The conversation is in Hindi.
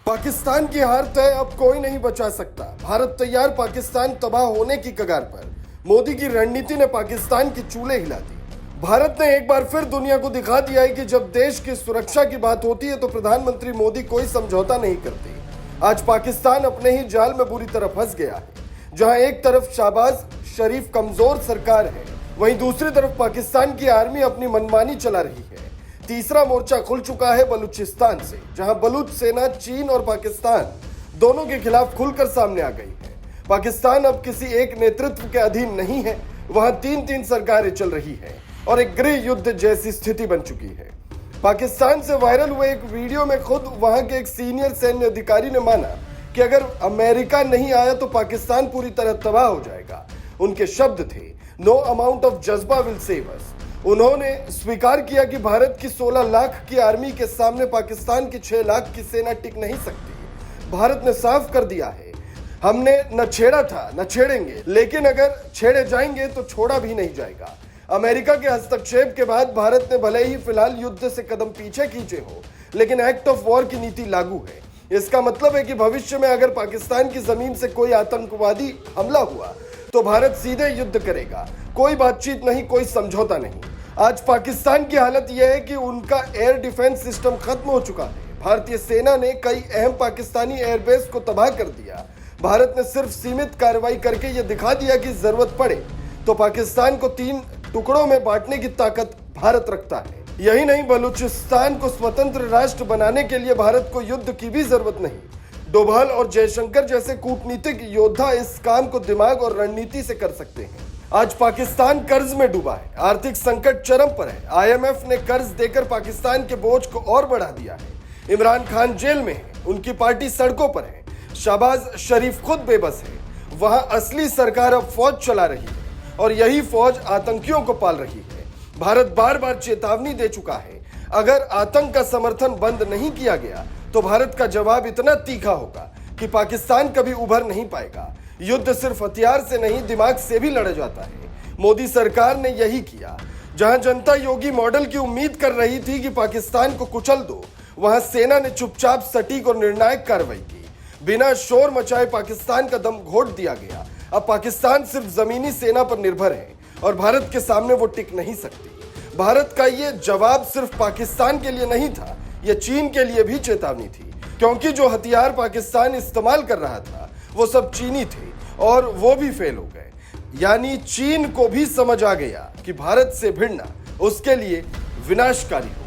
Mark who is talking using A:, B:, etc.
A: पाकिस्तान की हार तय अब कोई नहीं बचा सकता। भारत तैयार, पाकिस्तान तबाह होने की कगार पर। मोदी की रणनीति ने पाकिस्तान की चूल्हे हिला दी। भारत ने एक बार फिर दुनिया को दिखा दिया है कि जब देश की सुरक्षा की बात होती है तो प्रधानमंत्री मोदी कोई समझौता नहीं करते। आज पाकिस्तान अपने ही जाल में बुरी तरह फंस गया है। जहां एक तरफ शहबाज शरीफ कमजोर सरकार है, वहीं दूसरी तरफ पाकिस्तान की आर्मी अपनी मनमानी चला रही है। तीसरा मोर्चा खुल चुका है बलूचिस्तान से, जहां बलूच सेना चीन और पाकिस्तान दोनों के खिलाफ खुलकर सामने आ गई है। पाकिस्तान अब किसी एक नेतृत्व के अधीन नहीं है, वहां तीन तीन सरकारें चल रही है और एक गृह युद्ध जैसी स्थिति बन चुकी है। पाकिस्तान से वायरल हुए एक वीडियो में खुद वहां के एक सीनियर सैन्य अधिकारी ने माना कि अगर अमेरिका नहीं आया तो पाकिस्तान पूरी तरह तबाह हो जाएगा। उनके शब्द थे, नो अमाउंट ऑफ जज्बा विल सेव अस। उन्होंने स्वीकार किया कि भारत की 16 लाख की आर्मी के सामने पाकिस्तान की 6 लाख की सेना टिक नहीं सकती। भारत ने साफ कर दिया है, हमने न छेड़ा था न छेड़ेंगे, लेकिन अगर छेड़े जाएंगे तो छोड़ा भी नहीं जाएगा। अमेरिका के हस्तक्षेप के बाद भारत ने भले ही फिलहाल युद्ध से कदम पीछे खींचे हो, लेकिन एक्ट ऑफ वॉर की नीति लागू है। इसका मतलब है कि भविष्य में अगर पाकिस्तान की जमीन से कोई आतंकवादी हमला हुआ तो भारत सीधे युद्ध करेगा। कोई बातचीत नहीं, कोई समझौता नहीं। आज पाकिस्तान की हालत यह है कि उनका एयर डिफेंस सिस्टम खत्म हो चुका है। भारतीय सेना ने कई अहम पाकिस्तानी एयरबेस को तबाह कर दिया। भारत ने सिर्फ सीमित कार्रवाई करके यह दिखा दिया कि जरूरत पड़े तो पाकिस्तान को 3 टुकड़ों में बांटने की ताकत भारत रखता है। यही नहीं, बलूचिस्तान को स्वतंत्र राष्ट्र बनाने के लिए भारत को युद्ध की भी जरूरत नहीं। डोभाल और जयशंकर जैसे कूटनीतिक योद्धा इस काम को दिमाग और रणनीति से कर सकते हैं। आज पाकिस्तान कर्ज में डूबा है, आर्थिक संकट चरम पर है। आईएमएफ ने कर्ज देकर पाकिस्तान के बोझ को और बढ़ा दिया है। इमरान खान जेल में है, उनकी पार्टी सड़कों पर है। शहबाज शरीफ खुद बेबस है। वहां असली सरकार अब फौज चला रही है और यही फौज आतंकियों को पाल रही है। भारत बार बार चेतावनी दे चुका है, अगर आतंक का समर्थन बंद नहीं किया गया तो भारत का जवाब इतना तीखा होगा कि पाकिस्तान कभी उभर नहीं पाएगा। युद्ध सिर्फ हथियार से नहीं, दिमाग से भी लड़ा जाता है। मोदी सरकार ने यही किया। जहां जनता योगी मॉडल की उम्मीद कर रही थी कि पाकिस्तान को कुचल दो, वहां सेना ने चुपचाप सटीक और निर्णायक कार्रवाई की। बिना शोर मचाए पाकिस्तान का दम घोट दिया गया। अब पाकिस्तान सिर्फ जमीनी सेना पर निर्भर है और भारत के सामने वो टिक नहीं सकती। भारत का ये जवाब सिर्फ पाकिस्तान के लिए नहीं था, यह चीन के लिए भी चेतावनी थी, क्योंकि जो हथियार पाकिस्तान इस्तेमाल कर रहा था वो सब चीनी थे और वो भी फेल हो गए। यानी चीन को भी समझ आ गया कि भारत से भिड़ना उसके लिए विनाशकारी हो।